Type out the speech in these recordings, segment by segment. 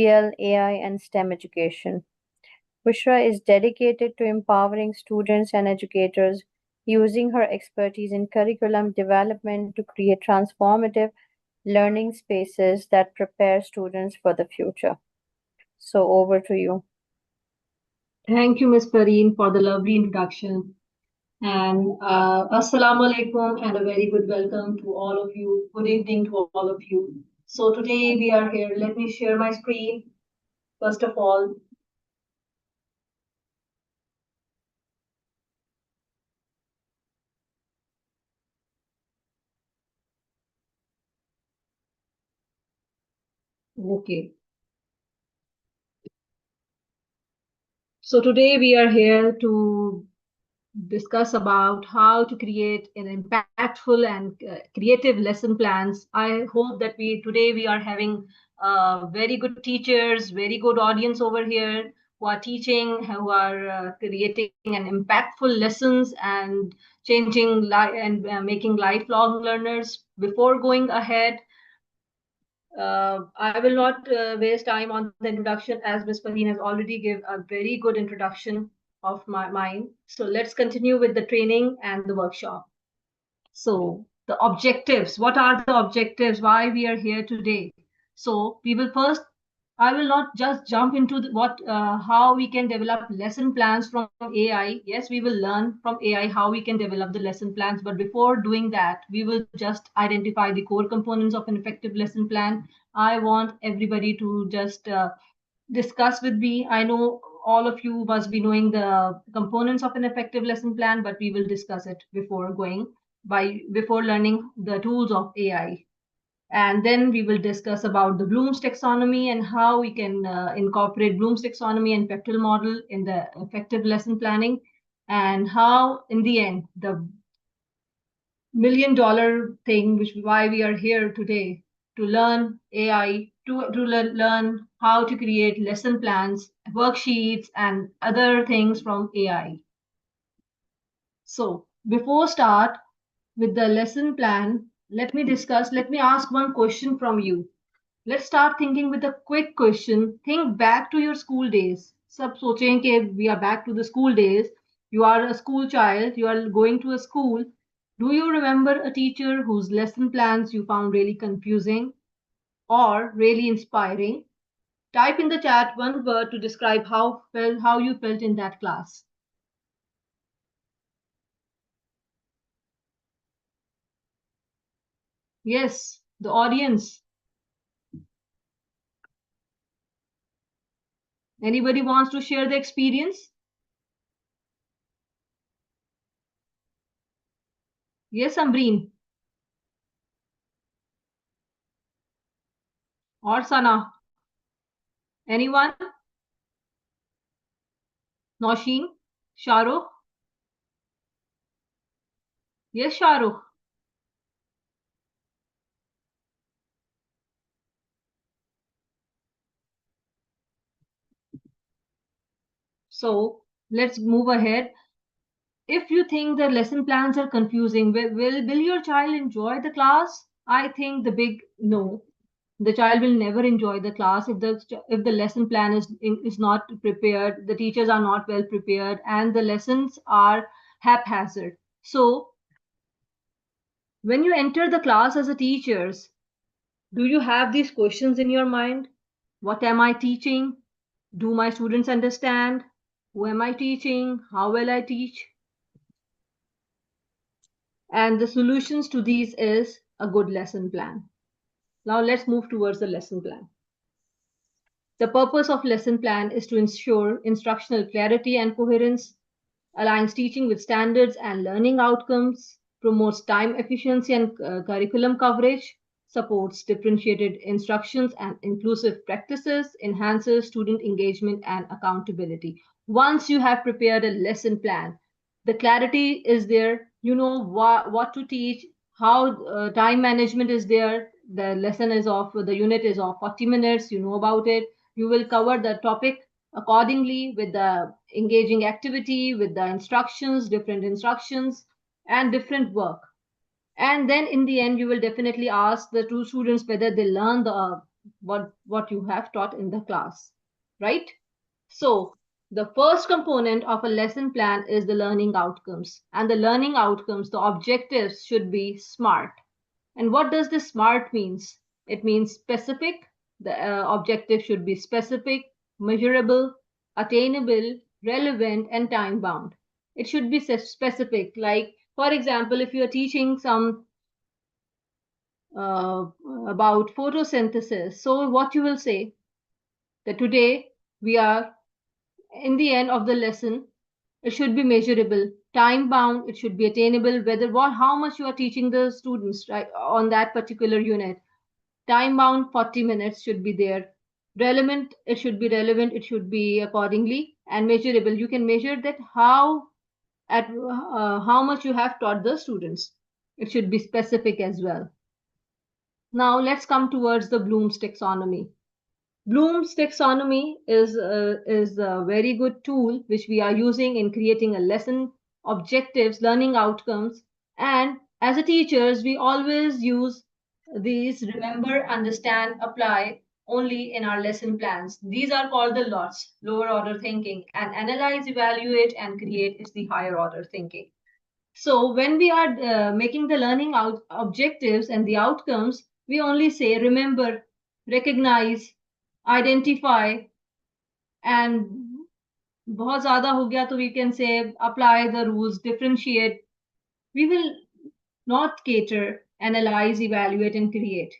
PBL, AI, and STEM education. Bushra is dedicated to empowering students and educators using her expertise in curriculum development to create transformative learning spaces that prepare students for the future. So, over to you. Thank you, Ms. Pareen, for the lovely introduction. And Assalamu alaikum, and a very good welcome to all of you. Good evening to all of you. So today we are here. Let me share my screen. First of all, okay. So today we are here to discuss about how to create an impactful and creative lesson plans. I hope that today we are having very good teachers, very good audience over here who are teaching, who are creating an impactful lessons and changing and making lifelong learners. Before going ahead, I will not waste time on the introduction as Ms. Pareen has already given a very good introduction of mine. So let's continue with the training and the workshop. So the objectives, what are the objectives? Why we are here today? So we will first, I will not just jump into how we can develop lesson plans from AI. Yes, we will learn from AI how we can develop the lesson plans. But before doing that, we will just identify the core components of an effective lesson plan. I want everybody to just discuss with me. I know all of you must be knowing the components of an effective lesson plan, but we will discuss it before learning the tools of AI. And then we will discuss about the Bloom's taxonomy and how we can incorporate Bloom's taxonomy and Pectoral model in the effective lesson planning, and how, in the end, the $1 million thing, which why we are here today, to learn AI, to learn how to create lesson plans, worksheets, and other things from AI. So before start with the lesson plan, let me ask one question from you. Let's start thinking with a quick question. Think back to your school days. सब सोचें कि we are back to the school days. You are a school child. You are going to a school. Do you remember a teacher whose lesson plans you found really confusing or really inspiring? Type in the chat one word to describe how you felt in that class. Yes, the audience. Anybody wants to share the experience? Yes, Ambreen. Or Sana. Anyone? Nosheen? Shahrukh? Yes, Shahrukh. So let's move ahead. If you think the lesson plans are confusing, will your child enjoy the class? I think the big no. The child will never enjoy the class if the lesson plan is not prepared, the teachers are not well prepared, and the lessons are haphazard. So when you enter the class as a teachers, do you have these questions in your mind? What am I teaching? Do my students understand? Who am I teaching? How will I teach? And the solutions to these is a good lesson plan. Now let's move towards the lesson plan. The purpose of lesson plan is to ensure instructional clarity and coherence, aligns teaching with standards and learning outcomes, promotes time efficiency and curriculum coverage, supports differentiated instructions and inclusive practices, enhances student engagement and accountability. Once you have prepared a lesson plan, the clarity is there, you know what to teach, how time management is there, the lesson is of the unit is of 40 minutes, you know about it, you will cover the topic accordingly with the engaging activity, with the instructions, different instructions, and different work. And then in the end, you will definitely ask the two students whether they learn what you have taught in the class, right? So the first component of a lesson plan is the learning outcomes. And the learning outcomes, the objectives should be SMART. And what does this SMART means? It means specific. The objective should be specific, measurable, attainable, relevant, and time bound. It should be specific. Like, for example, if you're teaching some uh, about photosynthesis, so what you will say that today we are in the end of the lesson, it should be measurable, time bound, it should be attainable, whether what how much you are teaching the students right on that particular unit. Time bound 40 minutes should be there. Relevant, it should be relevant, it should be accordingly, and measurable. You can measure that how much you have taught the students. It should be specific as well. Now let's come towards the Bloom's taxonomy. Bloom's taxonomy is a very good tool which we are using in creating a lesson objectives, learning outcomes. And as a teachers, we always use these remember, understand, apply only in our lesson plans. These are called the LOTS, lower order thinking, and analyze, evaluate, and create is the higher order thinking. So when we are making the learning objectives and the outcomes, we only say remember, recognize, identify, and बहुत ज़्यादा हो गया तो we can say apply the rules, differentiate. We will not cater, analyze, evaluate, and create,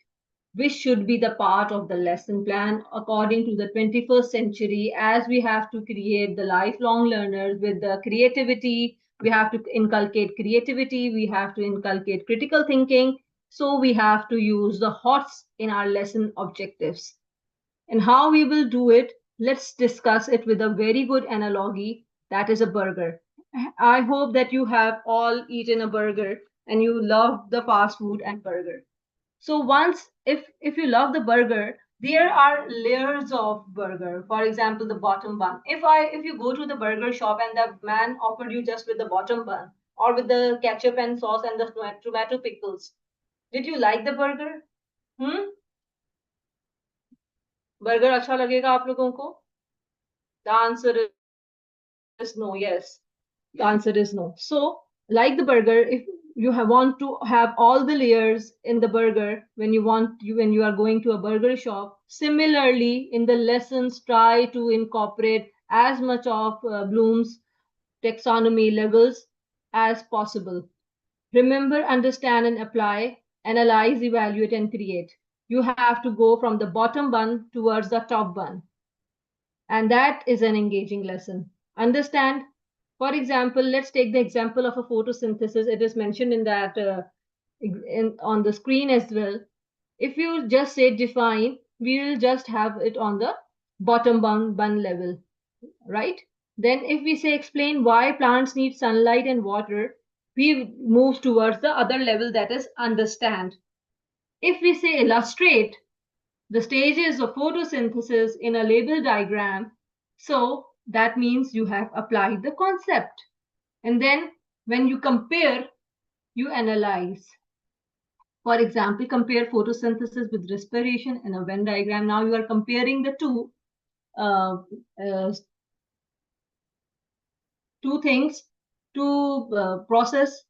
which should be the part of the lesson plan according to the 21st century, as we have to create the lifelong learners with the creativity. We have to inculcate creativity, we have to inculcate critical thinking, so we have to use the HOTS in our lesson objectives. And how we will do it, let's discuss it with a very good analogy, that is a burger. I hope that you have all eaten a burger and you love the fast food and burger. So once, if you love the burger, there are layers of burger. For example, the bottom bun. If you go to the burger shop and the man offered you just with the bottom bun or with the ketchup and sauce and the tomato pickles, did you like the burger? Burger अच्छा लगेगा आप लोगों को? The answer is no. Yes, the answer is no. So, like the burger, if you want to have all the layers in the burger when you are going to a burger shop, similarly in the lessons try to incorporate as much of Bloom's taxonomy levels as possible. Remember, understand, and apply, analyze, evaluate, and create. You have to go from the bottom bun towards the top bun. And that is an engaging lesson. Understand? For example, let's take the example of a photosynthesis. It is mentioned in that on the screen as well. If you just say define, we will just have it on the bottom bun level, right? Then if we say explain why plants need sunlight and water, we move towards the other level, that is understand. If we say illustrate the stages of photosynthesis in a label diagram, so that means you have applied the concept. And then when you compare, you analyze. For example, compare photosynthesis with respiration in a Venn diagram. Now you are comparing the two things to process.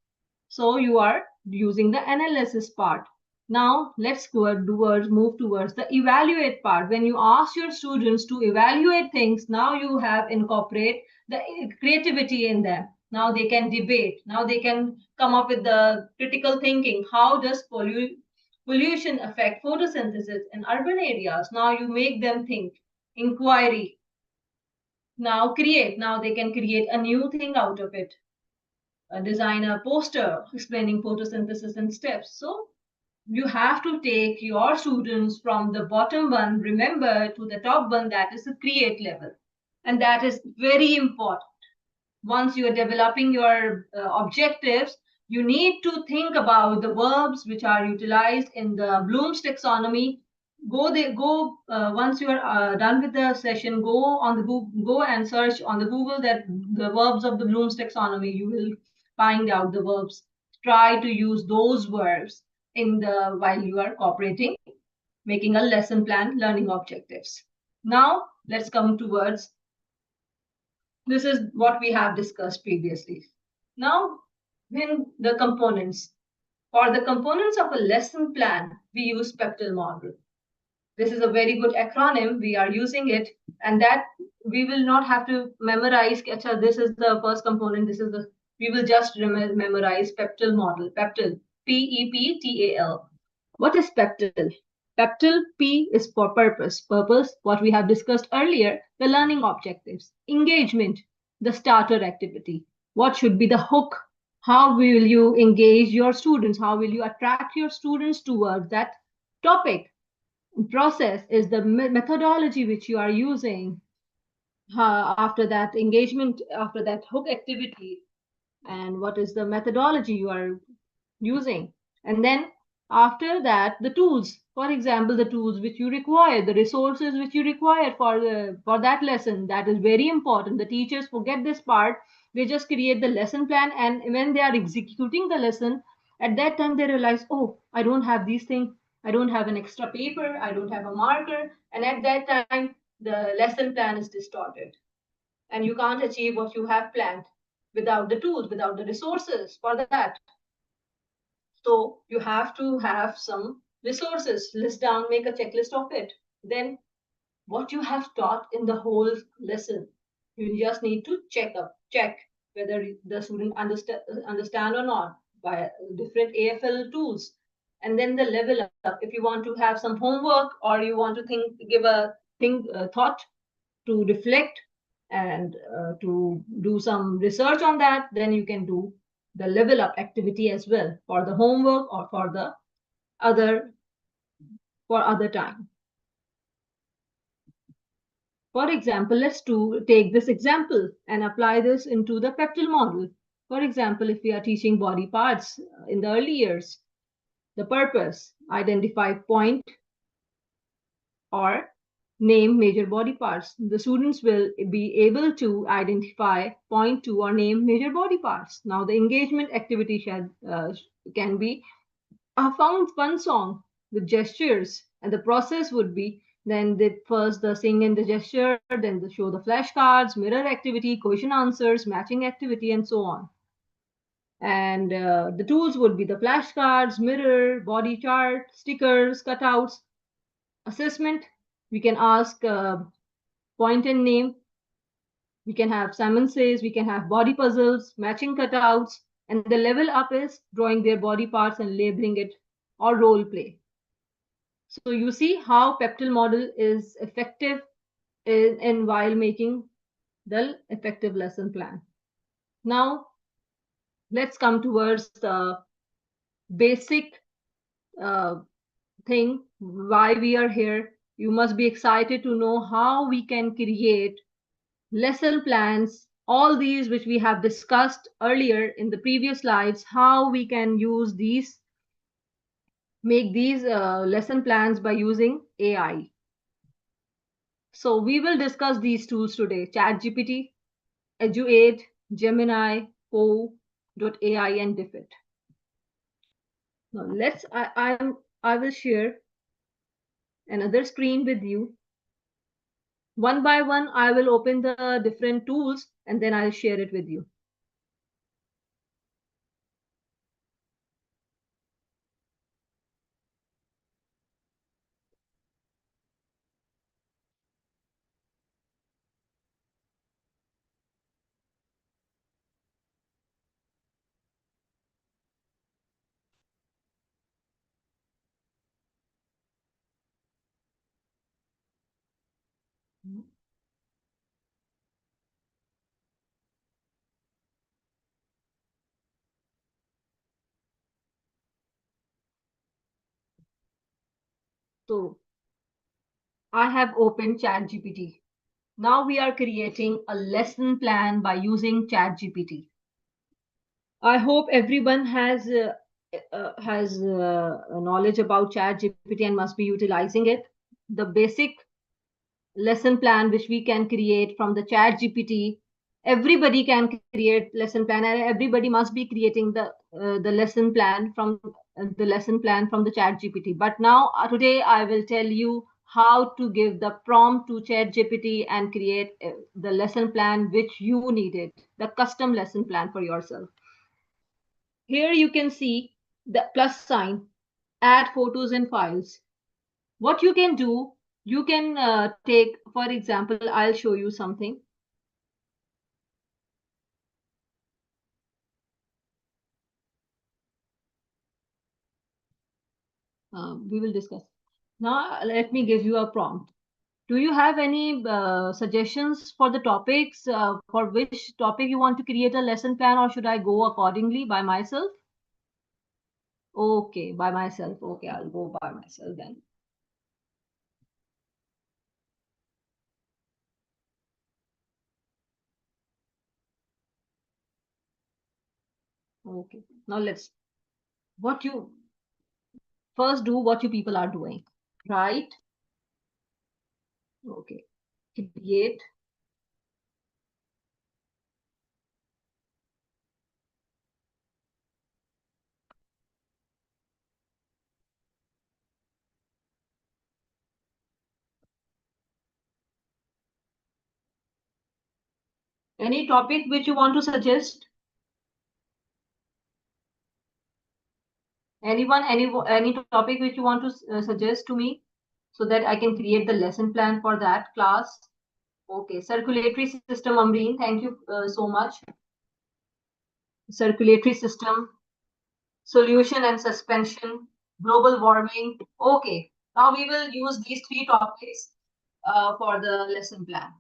So you are using the analysis part. Now let's move towards the evaluate part. When you ask your students to evaluate things, now you have incorporate the creativity in them. Now they can debate. Now they can come up with the critical thinking. How does pollution affect photosynthesis in urban areas? Now you make them think. Inquiry. Now create. Now they can create a new thing out of it. Design a poster explaining photosynthesis and steps. So you have to take your students from the bottom one, remember, to the top one, that is the create level. And that is very important. Once you are developing your objectives, you need to think about the verbs which are utilized in the Bloom's taxonomy. Once you are done with the session, go and search on the Google that the verbs of the Bloom's taxonomy. You will find out the verbs. Try to use those verbs while you are cooperating making a lesson plan, learning objectives. Now, let's come towards this is what we have discussed previously. Now, when the components, for the components of a lesson plan, we use PEPTEL model. This is a very good acronym. We are using it, and that we will not have to memorize. This is the first component. This is the. We will just memorize PEPTEL model. PEPTEL, PEPTAL. What is PEPTEL? PEPTEL P is for purpose. Purpose, what we have discussed earlier, the learning objectives. Engagement, the starter activity. What should be the hook? How will you engage your students? How will you attract your students towards that topic? Process is the methodology which you are using after that engagement, after that hook activity, and what is the methodology you are using. And then after that, the tools, for example, the tools which you require, the resources which you require for that lesson. That is very important. The teachers forget this part. They just create the lesson plan, and when they are executing the lesson, at that time they realize, oh, I don't have these things. I don't have an extra paper. I don't have a marker. And at that time, the lesson plan is distorted. And you can't achieve what you have planned without the tools, without the resources for that. So you have to have some resources, list down, make a checklist of it. Then what you have taught in the whole lesson, you just need to check whether the student understand or not by different AFL tools. And then the level up. If you want to have some homework or you want to give a thought to reflect and to do some research on that, then you can do the level up activity as well for the homework or for the other time. For example, let's take this example and apply this into the PEPTEL model. For example, if we are teaching body parts in the early years, the purpose, identify point or name major body parts. The students will be able to identify, point to, or name major body parts. Now, the engagement activity can be a fun song with gestures, and the process would be then first the sing and the gesture, then the show the flashcards, mirror activity, question answers, matching activity, and so on. And the tools would be the flashcards, mirror, body chart, stickers, cutouts, assessment. We can ask point and name. We can have Simon Says, we can have body puzzles, matching cutouts, and the level up is drawing their body parts and labeling it, or role play. So you see how PEPTEL model is effective in while making the effective lesson plan. Now, let's come towards the basic thing, why we are here. You must be excited to know how we can create lesson plans, all these which we have discussed earlier in the previous slides, how we can use these, make these lesson plans by using AI. So we will discuss these tools today: ChatGPT, Eduaid, Gemini, Po.ai, and Diffit. Now I will share another screen with you. One by one, I will open the different tools and then I'll share it with you. So I have opened ChatGPT. Now we are creating a lesson plan by using ChatGPT. I hope everyone has knowledge about ChatGPT and must be utilizing it. The basic lesson plan which we can create from the ChatGPT, everybody can create lesson plan, and everybody must be creating the lesson plan from the lesson plan from the chat GPT. But now today I will tell you how to give the prompt to chat GPT and create the lesson plan which you needed, the custom lesson plan for yourself. Here you can see the plus sign, add photos and files. What you can do, you can take, for example, I'll show you something. We will discuss. Now, let me give you a prompt. Do you have any suggestions for the topics, for which topic you want to create a lesson plan, or should I go accordingly by myself? Okay, by myself. Okay, I'll go by myself then. Okay, now let's, what you first do what you people are doing, right? Okay, create. Any topic which you want to suggest? Anyone, any topic which you want to suggest to me so that I can create the lesson plan for that class? Okay, circulatory system, Amreen, thank you so much. Circulatory system, solution and suspension, global warming. Okay, now we will use these three topics for the lesson plan.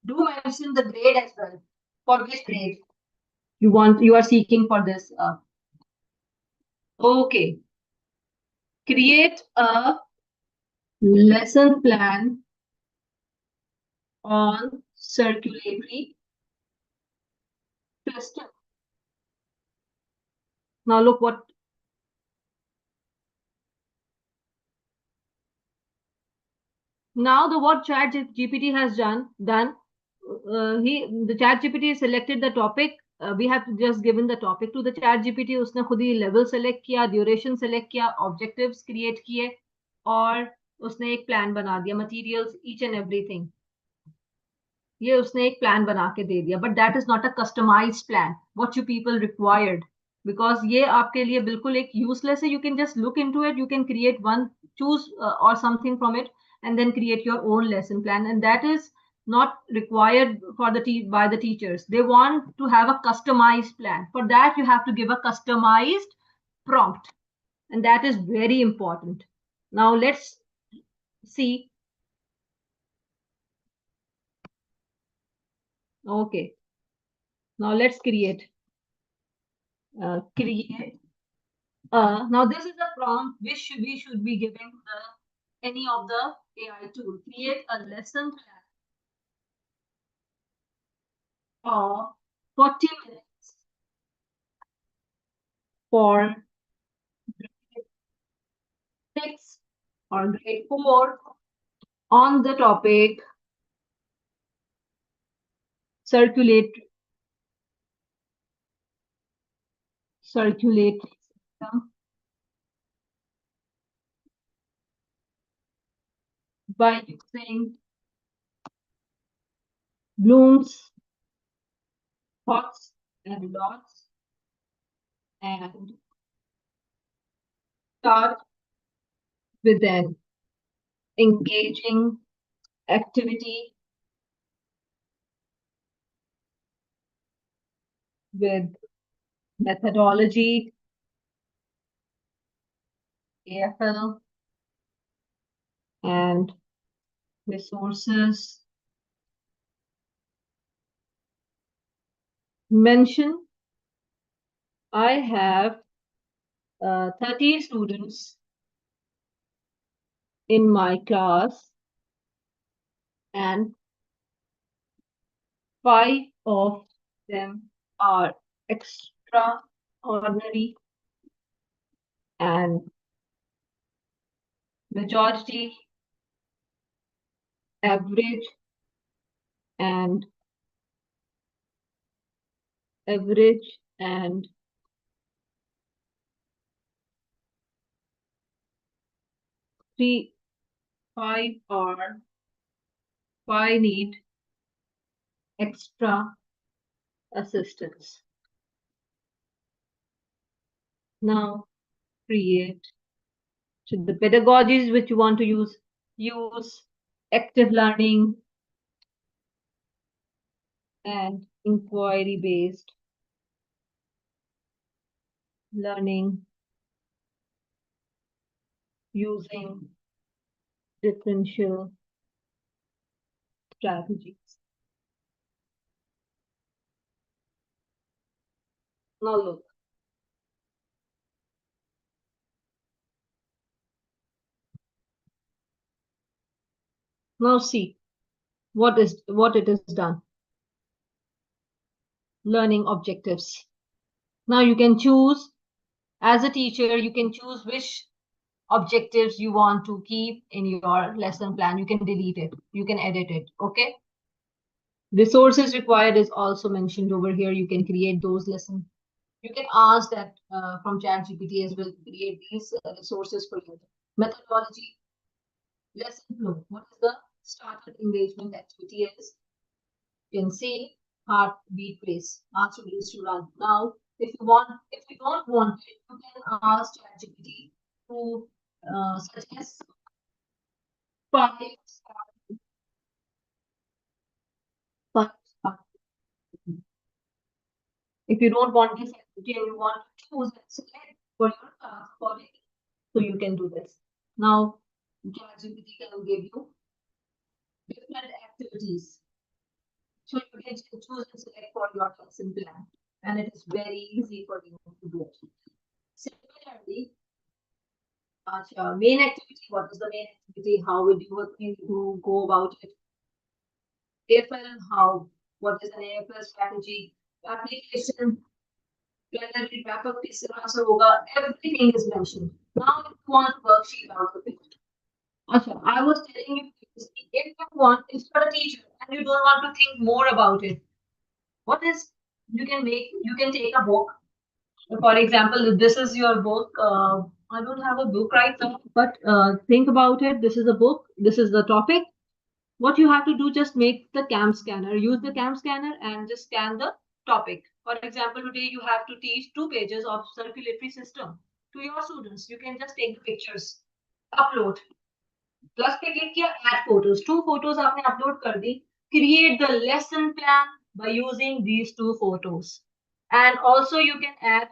Do mention the grade as well. For which grade you are seeking for this? Okay, create a lesson plan on circulatory system. Now look what. Now the what Chat GPT has done, the Chat GPT selected the topic. We have just given the topic to the Chat GPT. उसने खुद ही level select किया, duration select किया, objectives create किए, और उसने एक plan बना दिया, materials, each and everything. ये उसने एक plan बना के दे दिया. But that is not a customized plan. What you people required. Because ये आपके लिए बिल्कुल एक useless है. You can just look into it. You can create one, choose or something from it, and then create your own lesson plan. And that is not required for by the teachers. They want to have a customized plan. For that, you have to give a customized prompt. And that is very important. Now let's see. Okay. Now let's create. Create. Now this is a prompt which we should be giving any of the AI tool. Create a lesson plan of 40 minutes for grade 6 or grade 4 on the topic circulatory system by using Bloom's thoughts and lots, and start with an engaging activity with methodology, AFL, and resources. Mention I have 30 students in my class, and 5 of them are extraordinary, and majority average and average and 5 are 5 need extra assistance. Now create. So the pedagogies which you want to use active learning and inquiry based learning using differential strategies. Now look. Now see what it is done. Learning objectives. Now you can choose, as a teacher, you can choose which objectives you want to keep in your lesson plan. You can delete it, you can edit it. Okay. Resources required is also mentioned over here. You can create those lessons. You can ask that from ChatGPT as well to create these resources for you. Methodology, lesson flow. What is the started engagement activity is? You can see heartbeat pace. Ask students to run. Now, if you don't want it, you can ask ChatGPT to suggest 5 5 If you don't want this activity and you want to choose and select for your task accordingly, so you can do this. Now, ChatGPT can give you different activities. So you can choose and select for your lesson plan. And it is very easy for you to do it. Similarly, main activity, what is the main activity? How would you go about it? AFL, how? What is an AFL strategy? Application, planetary wrap-up, answer hoga. Everything is mentioned. Now, if you want worksheet out of it. Achha, I was telling you previously, if you want, if you're a teacher and you don't want to think more about it, what is you can take a book. For example, this is your book. I don't have a book right now, but think about it. This is a book. This is the topic. What you have to do, just make the cam scanner. Use the cam scanner and just scan the topic. For example, today you have to teach 2 pages of circulatory system to your students. You can just take the pictures, upload. Plus पे click किया add photos. 2 photos आपने upload कर दी. Create the lesson plan by using these 2 photos. And also you can add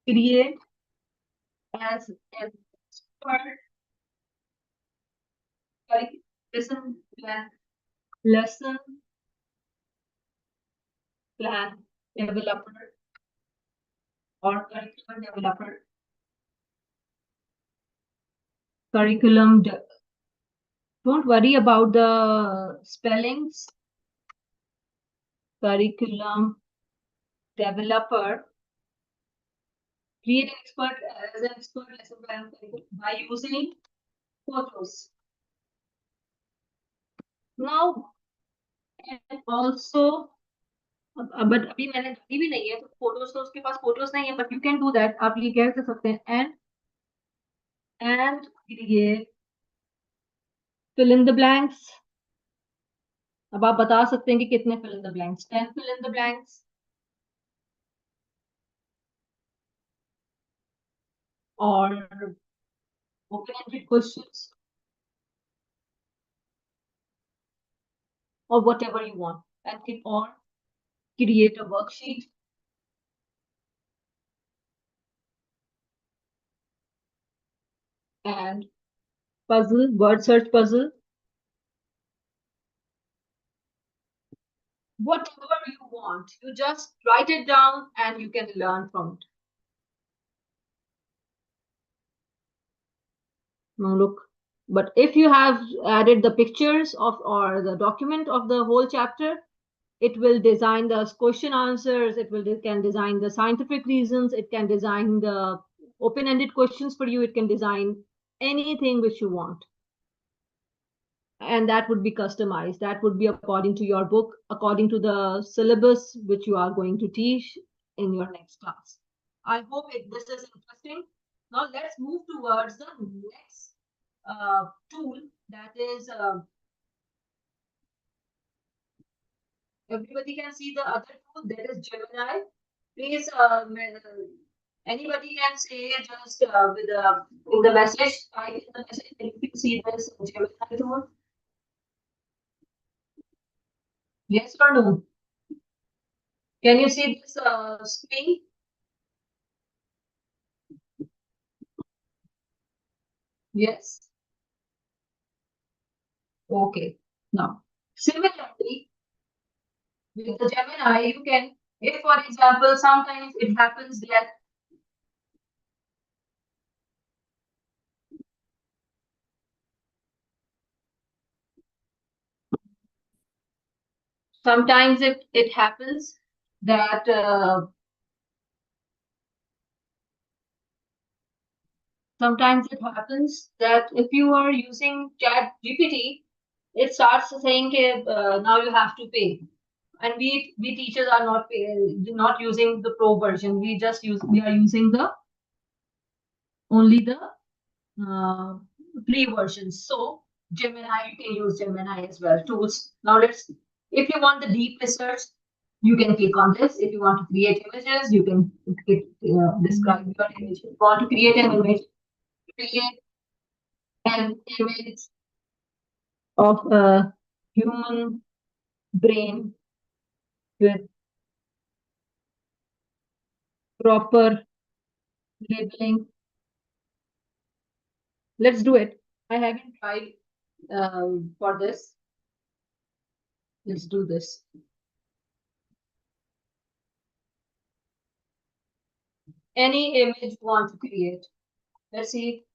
create as an expert lesson plan developer or curriculum developer. Don't worry about the spellings. Curriculum developer. Create an expert as an expert lesson plan by using photos. Now, and also, but अभी मैंने डाली भी नहीं है तो photos तो उसके पास photos नहीं है, but you can do that. आप ये कह सकते हैं and create fill in the blanks. अब आप बता सकते हैं कि कितने fill in the blanks. 10 fill in the blanks. Or open-ended questions. Or whatever you want. And or create a worksheet. And puzzle, word search puzzle. Whatever you want, you just write it down and you can learn from it. Now look, but if you have added the pictures of or the document of the whole chapter, it will design the question answers, it can design the scientific reasons, it can design the open-ended questions for you, it can design anything which you want. And that would be customized. That would be according to your book, according to the syllabus which you are going to teach in your next class. I hope this is interesting. Now let's move towards the next tool that is everybody can see the other tool that is Gemini. Please, anybody can say just with in the message. Type in the message. If you see this Gemini tool, yes or no? Can you see this screen? Yes. Okay. Now, similarly, with the Gemini, you can, if for example, sometimes it happens that sometimes it happens that sometimes it happens that if you are using Chat GPT, it starts saying, now you have to pay. And we teachers are not using the pro version. We are using the only the uh, free versions. So Gemini, you can use Gemini as well. Tools. Now if you want the deep research, you can click on this. If you want to create images, you can describe your image. If you want to create an image, create an image of a human brain with proper labeling. Let's do it. I haven't tried for this. Let's do this. Any image you want to create. Let's see.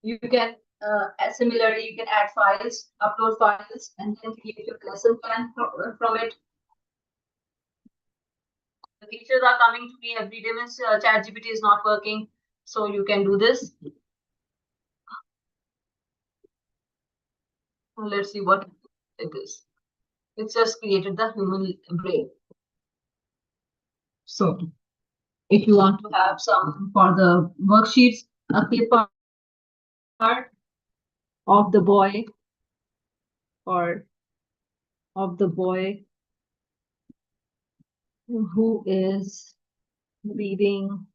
You can similarly you can add files, upload files, and then create your lesson plan from it. The teachers are coming to me every day. Means ChatGPT is not working, so you can do this. Let's see what it is. It's just created the human brain. So if you want to have some for the worksheets, a clip art of the boy or of the boy who is reading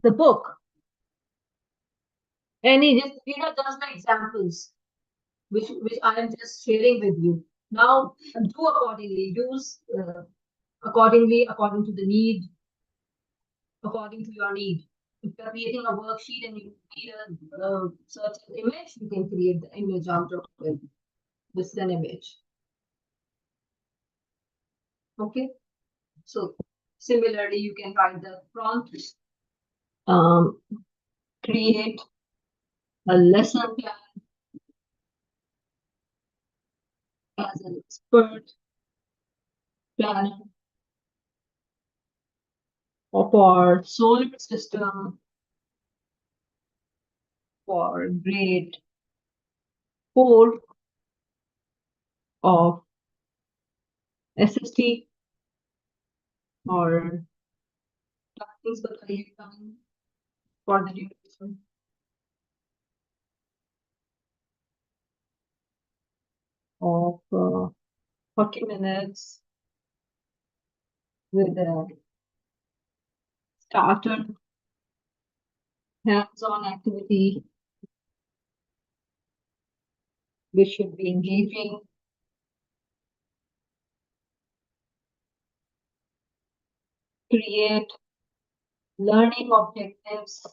the book. Any just just the examples which I am just sharing with you. Now do accordingly. Use accordingly according to the need, according to your need. If you're creating a worksheet and you need a certain image, you can create the image out of it. This is an image. Okay. So similarly, you can write the prompt. Create a lesson plan as an expert planner of our solar system for grade 4 of SST or things that are coming for the duration of 40 minutes with a starter hands-on activity which should be engaging. Create learning objectives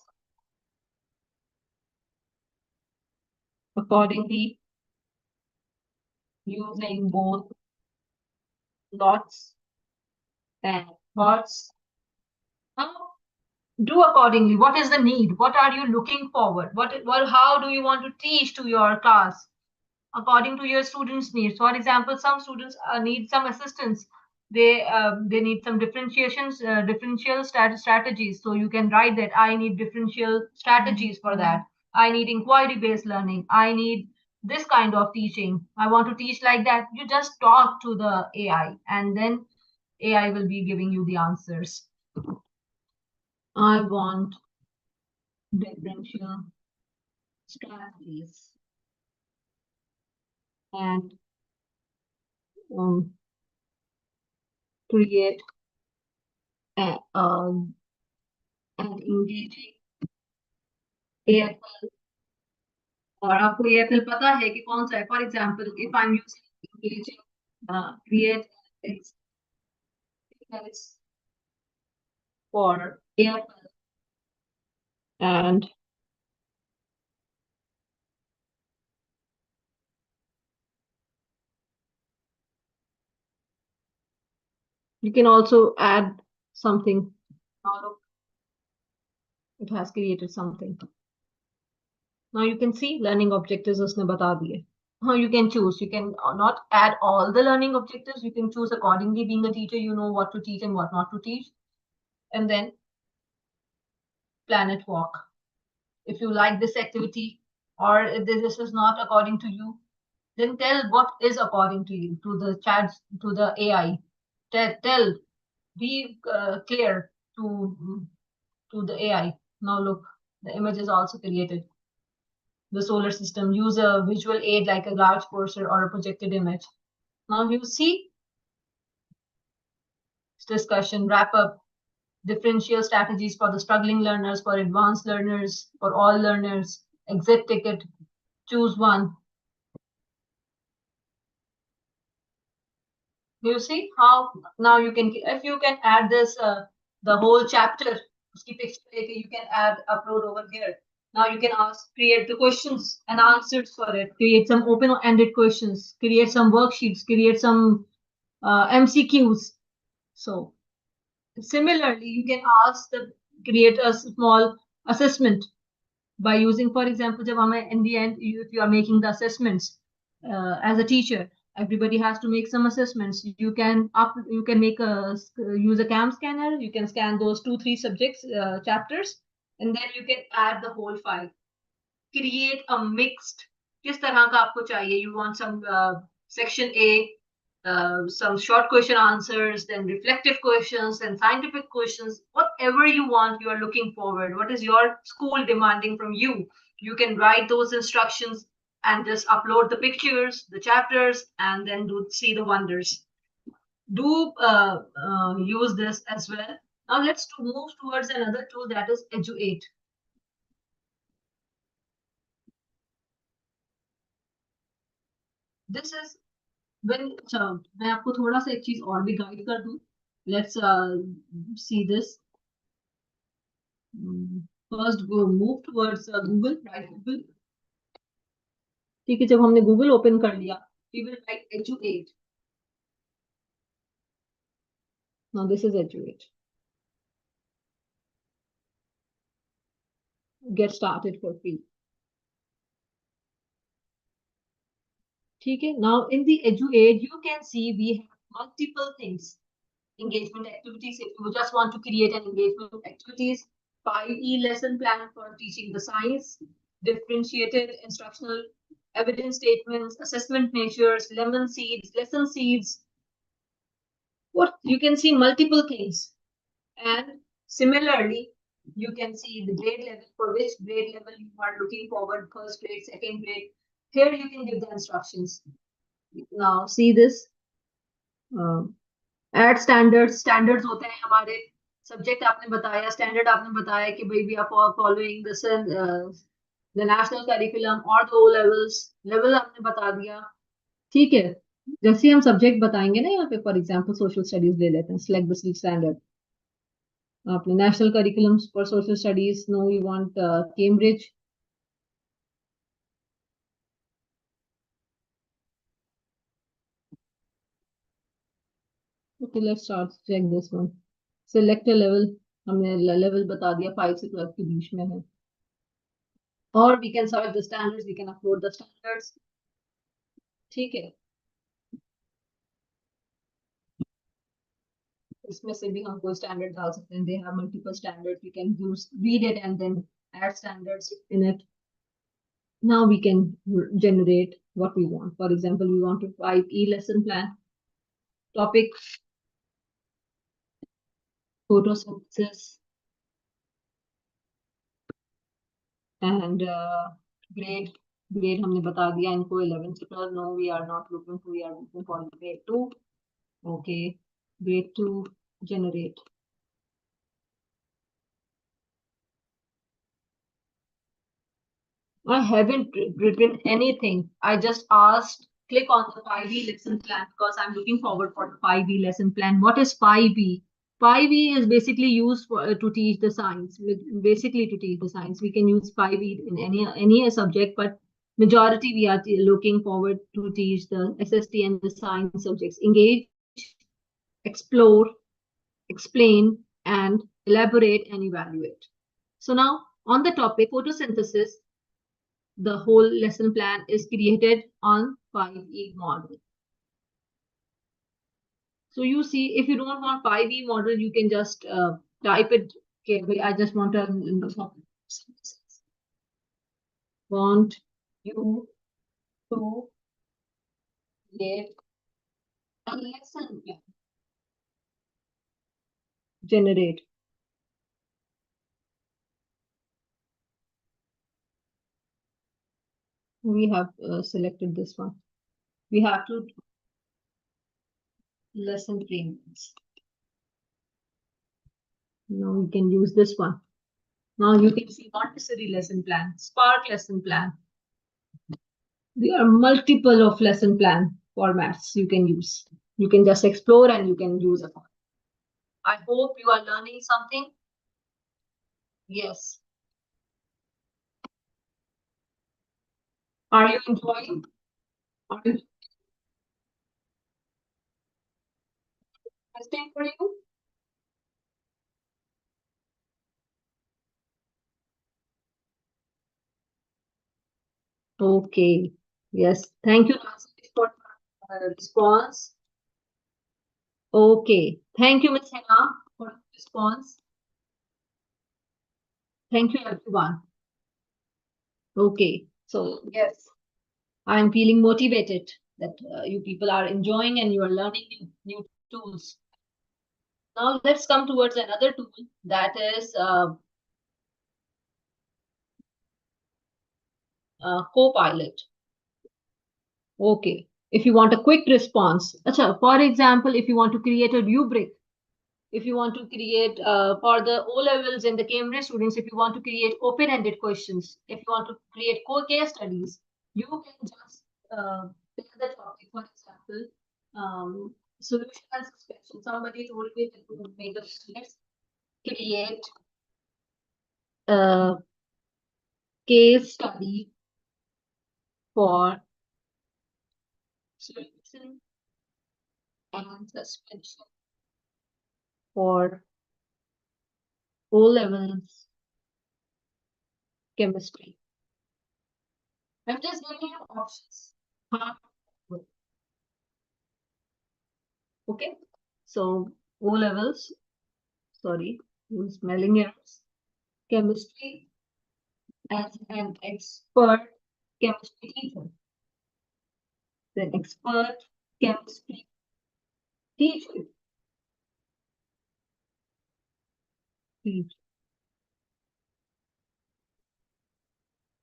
accordingly using both lots and thoughts. Now, do accordingly. What is the need? What are you looking forward? How do you want to teach to your class according to your students' needs? For example, some students need some assistance. They need some differential strategies. So you can write that I need differential strategies for that. I need inquiry-based learning. I need this kind of teaching. I want to teach like that. You just talk to the AI, and then AI will be giving you the answers. I want differential strategies and create an engaging AFL. और आपको AFL पता है कि कौन सा है? For example, if I'm using engaging, create exercise for AFL and you can also add something. Now look, it has created something. Now you can see learning objectives उसने बता दिए. Now you can choose. You can not add all the learning objectives. You can choose accordingly. Being a teacher, you know what to teach and what not to teach. And then planet walk. If you like this activity or if this is not according to you, then tell what is according to you, to the chat, to the AI. Tell, be clear to the AI. Now look, the image is also created. The solar system, use a visual aid like a large cursor or a projected image. Now you see discussion, wrap up, differential strategies for the struggling learners, for advanced learners, for all learners, exit ticket, choose one. You see how now you can, if you can add this, the whole chapter, you can add, upload over here. Now you can ask, create the questions and answers for it, create some open-ended questions, create some worksheets, create some MCQs. So similarly, you can ask the create a small assessment by using, for example, in the end, if you are making the assessments as a teacher, everybody has to make some assessments. You can make use a cam scanner. You can scan those 2-3 subjects chapters, and then you can add the whole file. Create a mixed. किस तरह का आपको चाहिए? You want some section A, some short question answers, then reflective questions, then scientific questions, whatever you want, you are looking forward. What is your school demanding from you? You can write those instructions and just upload the pictures, the chapters, and then see the wonders. Do use this as well. Now let's move towards another tool, that is Eduate. This is when मैं आपको थोड़ा सा एक चीज और भी guide कर दूं. Let's see this. First go move towards Google, right? Google. ठीक है, जब हमने Google ओपन कर लिया, we will write Eduate. Now this is Eduate. Get started for free. ठीक है, now in the Eduate you can see we have multiple things. Engagement activities, if you just want to create an engagement activities, 5E lesson plan for teaching the science, differentiated instructional evidence statements, assessment measures, lesson seeds. What you can see multiple things. And similarly, you can see the grade level, for which grade level you are looking forward, first grade, second grade. Here you can give the instructions. Now see this. Add standards होते हैं हमारे. Subject आपने बताया, standard आपने बताया कि भाई we are following this the national curriculum और द ओ लेवल्स. लेवल आपने बता दिया. ठीक है, जैसे हम सब्जेक्ट बताएंगे ना यहाँ पे, फॉर एग्जांपल सोशल स्टडीज ले लेते हैं, सिलेक्ट द स्टैंडर्ड. आपने national curriculum for social studies, no you want Cambridge. Okay, let's start. Check this one. Select a level. हमने लेवल बता दिया, 5 से 12 के बीच में है. Or we can search the standards. We can upload the standards. ठीक है, इसमें से भी हम कोई स्टैंडर्ड डाल सकते हैं. They have multiple standards. We can read it and then add standards in it. Now we can generate what we want. For example, we want to 5E lesson plan. Topic: photosynthesis. and grade हमने बता दिया इनको 11 से plus. No, we are not looking for, we are looking for grade 2. Okay, grade 2 generate. I haven't written anything. I just asked, click on the 5E lesson plan because I'm looking forward for the 5E lesson plan. What is 5E? 5E is basically used for, to teach the science. Basically, to teach the science, we can use 5E in any subject, but majority we are looking forward to teach the SST and the science subjects. Engage, explore, explain, and elaborate and evaluate. So now on the topic photosynthesis, the whole lesson plan is created on 5E model. So you see, if you don't want 5E model, you can just type it. Okay, I just want you to create a lesson plan. Generate. We have selected this one. We have to lesson frameworks. Now we can use this one. Now you can see Montessori lesson plan, Spark lesson plan. There are multiple of lesson plan formats you can use. You can just explore and you can use it. I hope you are learning something. Yes. Are you enjoying? Are you interesting for you? Okay. Yes. Thank you, Nancy, for response. Okay. Thank you, Ms. Hannah, for response. Thank you, everyone. Okay. So, yes, I'm feeling motivated that you people are enjoying and you are learning new tools. Now, let's come towards another tool that is Copilot. Okay. If you want a quick response, Acha, for example, if you want to create a rubric, if you want to create for the O levels and the Cambridge students, if you want to create open-ended questions, if you want to create case studies, you can just pick the topic. For example, solution and suspension. Somebody told me to make a let's create a case study for solution and suspension for O levels chemistry. I'm just giving you options. Okay. So O levels, sorry, smelling errors, chemistry as an expert chemistry teacher. The expert chemistry teacher.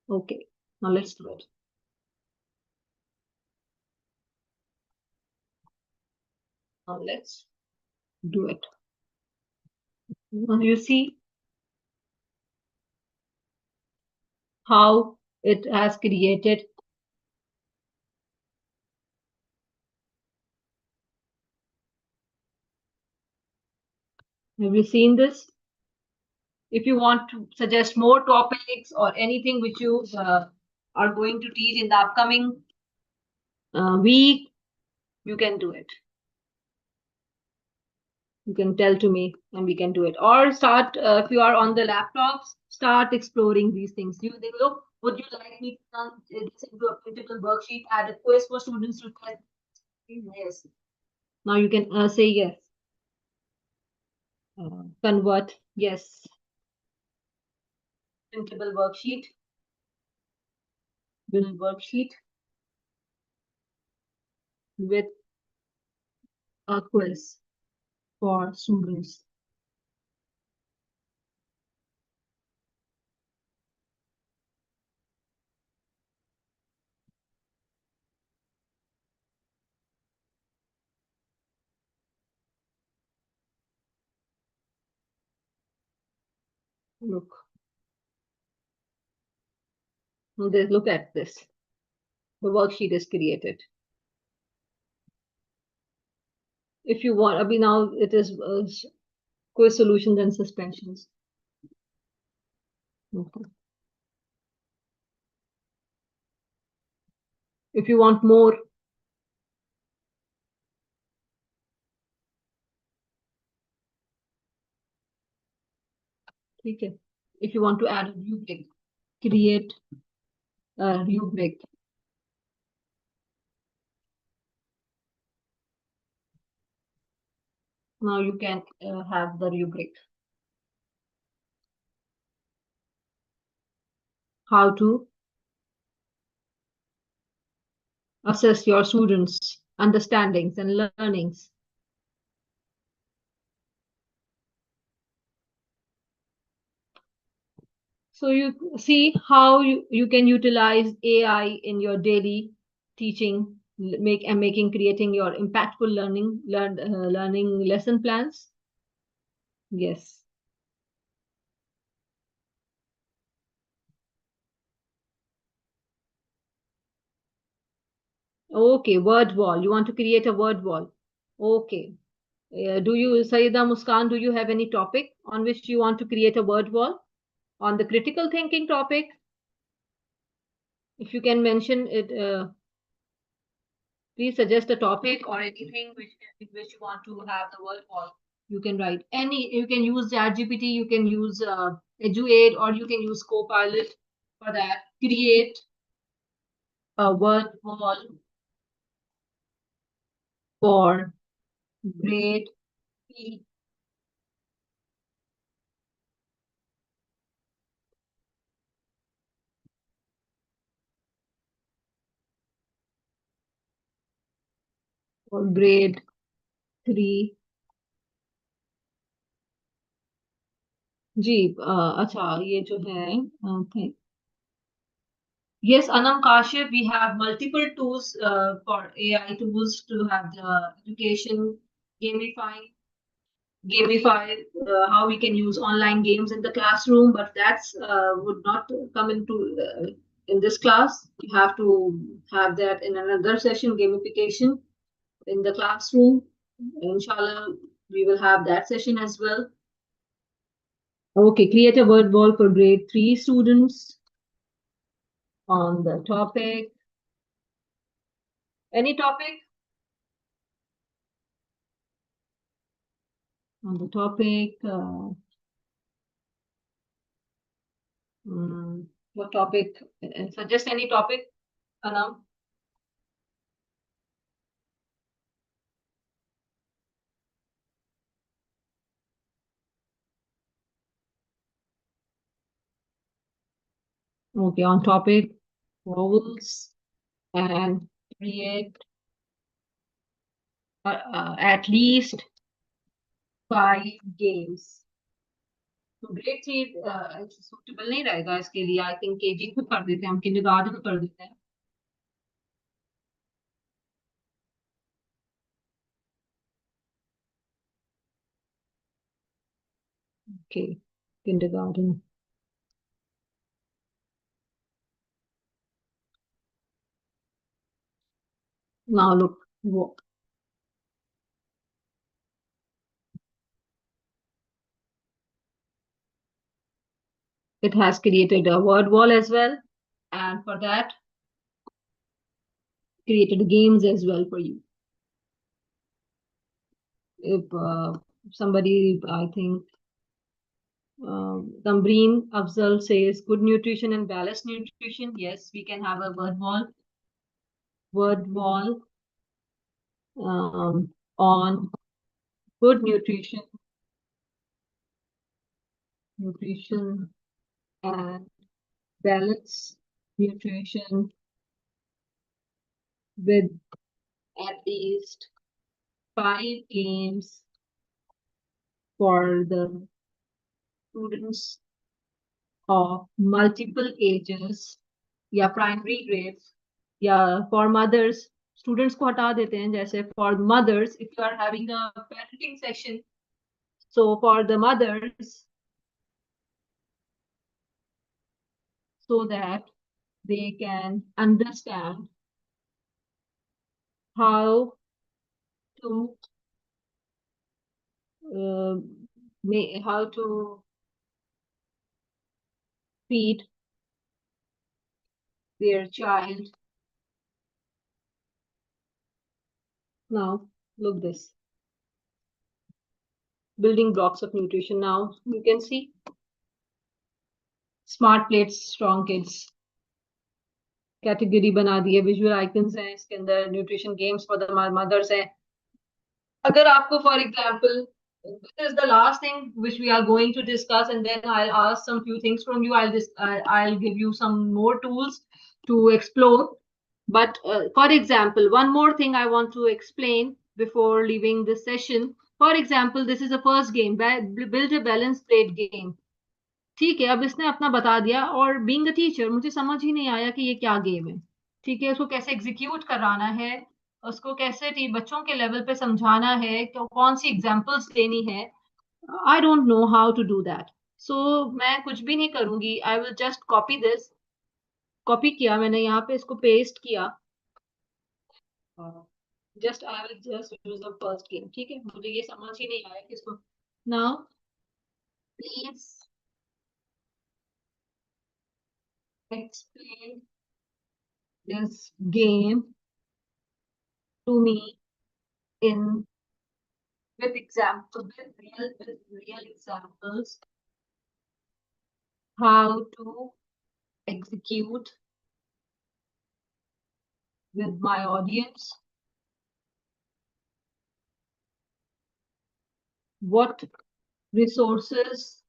Okay, now let's do it. Now let's do it. Now you see how it has created have you seen this? If you want to suggest more topics or anything which you are going to teach in the upcoming week, you can do it. You can tell to me and we can do it. Or start, if you are on the laptops, start exploring these things. You they look, would you like me to turn this into a critical worksheet, add a quiz for students to test? Yes. Now you can say yes. Convert, yes. Printable worksheet. Build worksheet with a quiz for students. Look, look at this. The worksheet is created. If you want, abhi now it is quiz solutions and suspensions. Okay. If you want more, okay. If you want to add a rubric, create a rubric. Now you can have the rubric. How to assess your students' understandings and learnings. So you see how you can utilize AI in your daily teaching, creating your impactful learning lesson plans. Yes. Okay, word wall. You want to create a word wall. Okay. Sayyida Muskan, do you have any topic on which you want to create a word wall? On the critical thinking topic? If you can mention it, please suggest a topic or anything which you want to have the word wall. You can write any, you can use ChatGPT, you can use EduAid, or you can use Copilot for that. Create a word wall for grade P. For grade 3. जी अच्छा ये जो है okay. Yes, Anam Kashif, we have multiple tools for AI tools to have the education gamify how we can use online games in the classroom, but that's would not come into in this class. We have to have that in another session, gamification in the classroom. Inshallah, we will have that session as well. Okay, create a word wall for grade 3 students on the topic. Any topic? On the topic. What topic? Suggest any topic, Anam. Okay, on topic, vowels, and create at least 5 games. तो grade 3 suitable नहीं रहेगा इसके लिए. I think KG को कर देते हैं, हम किंडरगार्टन को कर देते हैं. Okay, kindergarten. Now look, it has created a word wall as well, and for that created games as well for you. If somebody, I think Tambreen Afzal says good nutrition and balanced nutrition. Yes, we can have a word wall. Word wall on good nutrition and balanced nutrition with at least 5 games for the students of multiple ages या primary grades या for mothers. Students को हटा देते हैं, जैसे for mothers, if you are having a parenting session, so for the mothers so that they can understand how to uh, how to feed their child. Now, look this. Building blocks of nutrition. Now, you can see smart plates strong kids category बना दी है, visual icons हैं इसके अंदर, nutrition games for the mothers हैं. अगर आपको for example, this is the last thing which we are going to discuss, and then I'll ask some few things from you. I'll give you some more tools to explore. But for example, one more thing I want to explain before leaving this session. For example, this is the first game, build a balanced plate game. ठीक है, अब इसने अपना बता दिया, और being a teacher मुझे समझ ही नहीं आया कि ये क्या गेम है. ठीक है, उसको कैसे एग्जीक्यूट कराना है, उसको कैसे बच्चों के लेवल पे समझाना है, कौन सी एग्जांपल्स लेनी है. I don't know how to do that. So मैं कुछ भी नहीं करूंगी. I will just copy this. Copy किया मैंने, यहाँ पे इसको पेस्ट किया. Just I will just use the first game. ठीक है, मुझे ये समझ ही नहीं आया कि इसको. Now please explain this game to me in with example, with real examples, how to execute with my audience, what resources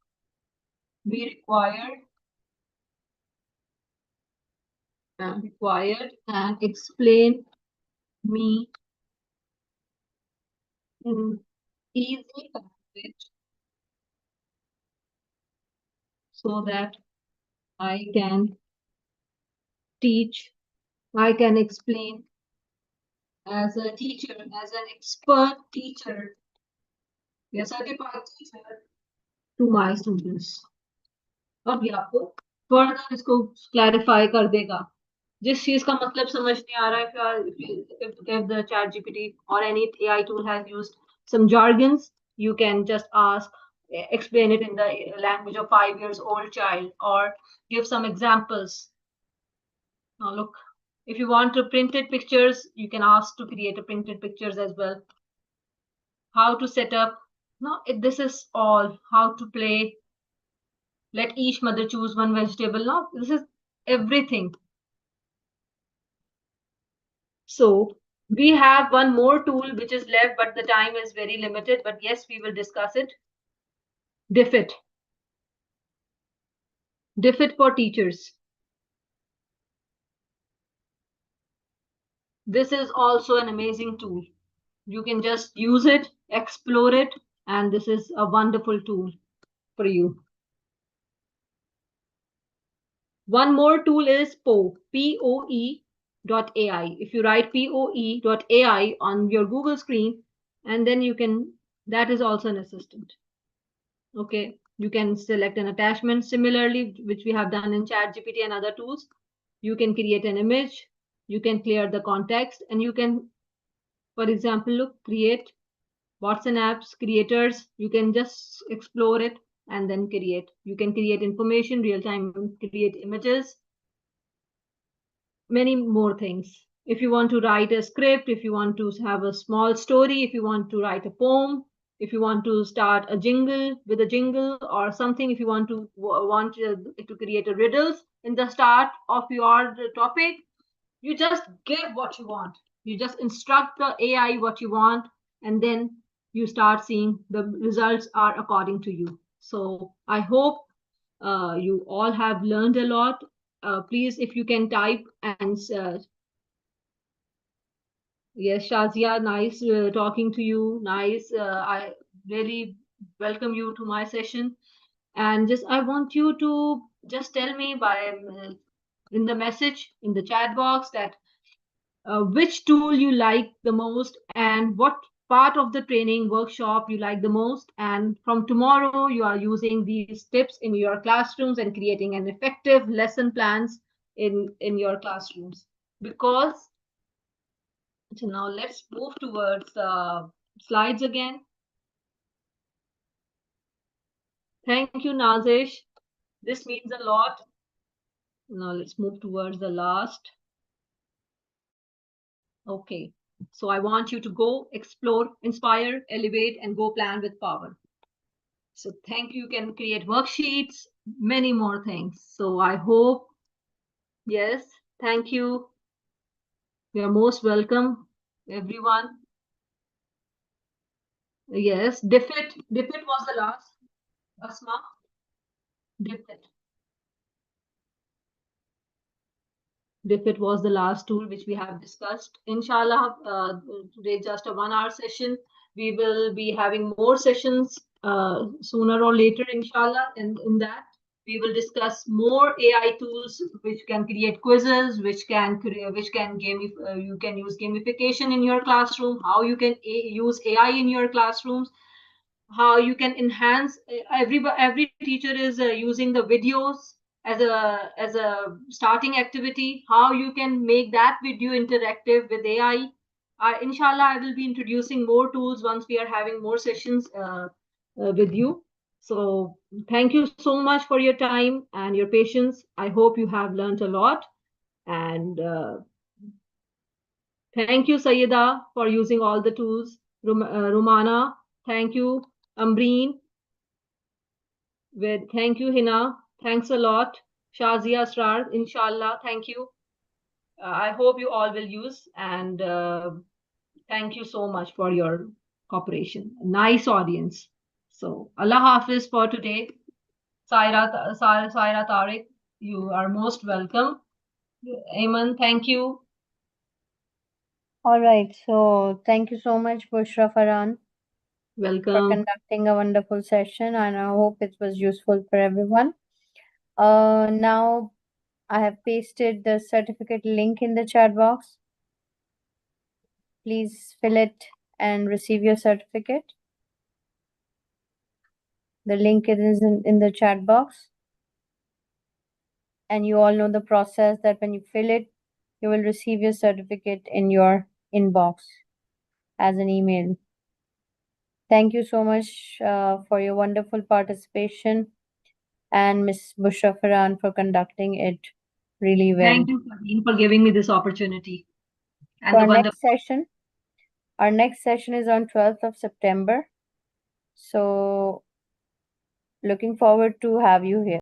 we required, and explain me in easy language so that I can teach, I can explain as a teacher, as an expert teacher, a certified teacher to my students. अब ये आपको further इसको clarify कर देगा. जिस चीज का मतलब समझ नहीं आ रहा है, if the ChatGPT or any AI tool has used some jargons, you can just ask, explain it in the language of 5 years old child, or give some examples. Now look, if you want to printed pictures, you can ask to create a printed pictures as well. How to set up. No, this is all. How to play. Let each mother choose one vegetable. No, this is everything. So we have one more tool which is left, but the time is very limited. But yes, we will discuss it. DFIT. DFIT for teachers. This is also an amazing tool. You can just use it, explore it, and this is a wonderful tool for you. One more tool is POE, POE.ai. If you write POE.ai on your Google screen, and then you can, that is also an assistant. Okay, you can select an attachment similarly, which we have done in ChatGPT and other tools. You can create an image, you can clear the context, and you can, for example, look, create WhatsApp apps, creators, you can just explore it and then create. You can create information, real-time, create images, many more things. If you want to write a script, if you want to have a small story, if you want to write a poem, if you want to start a jingle with a jingle or something, if you want to create a riddles in the start of your topic, you just give what you want. You just instruct the AI what you want, and then you start seeing the results are according to you. So I hope you all have learned a lot. Please, if you can type and yes, Shazia, nice talking to you. Nice. I really welcome you to my session. And just I want you to just tell me by in the message in the chat box that which tool you like the most and what part of the training workshop you like the most, and from tomorrow you are using these tips in your classrooms and creating an effective lesson plans in your classrooms. Because so now let's move towards the slides again. Thank you, Nazish. This means a lot. Now let's move towards the last. Okay, so I want you to go explore, inspire, elevate, and go plan with power. So thank you. You can create worksheets, many more things. So I hope, yes, thank you. You are most welcome, everyone. Yes, DFID was the last. Asma, DFID. DFID was the last tool which we have discussed. Inshallah, today just a 1 hour session. We will be having more sessions sooner or later, inshallah. And in that, we will discuss more AI tools which can create quizzes, which can you can use gamification in your classroom, how you can use AI in your classrooms, how you can enhance. Every teacher is using the videos as a starting activity, how you can make that video interactive with AI. Inshallah, I will be introducing more tools once we are having more sessions with you. So thank you so much for your time and your patience. I hope you have learned a lot. And thank you, Sayeda, for using all the tools. Rumana, thank you. Ambreen, thank you, Hina. Thanks a lot. Shazia Asrar, inshallah. Thank you. I hope you all will use, and thank you so much for your cooperation. Nice audience. So Allah Hafiz for today. Saira Tariq, you are most welcome. Ayman, thank you. All right. So thank you so much, Bushra Farhan, for Welcome. conducting a wonderful session, and I hope it was useful for everyone. Now I have pasted the certificate link in the chat box. Please fill it and receive your certificate. The link is in the chat box. And you all know the process that when you fill it, you will receive your certificate in your inbox as an email. Thank you so much for your wonderful participation, and Ms. Bushra Farhan for conducting it really well. Thank you, Faheen, for giving me this opportunity. And So the our next session is on 12th of September. So looking forward to have you here.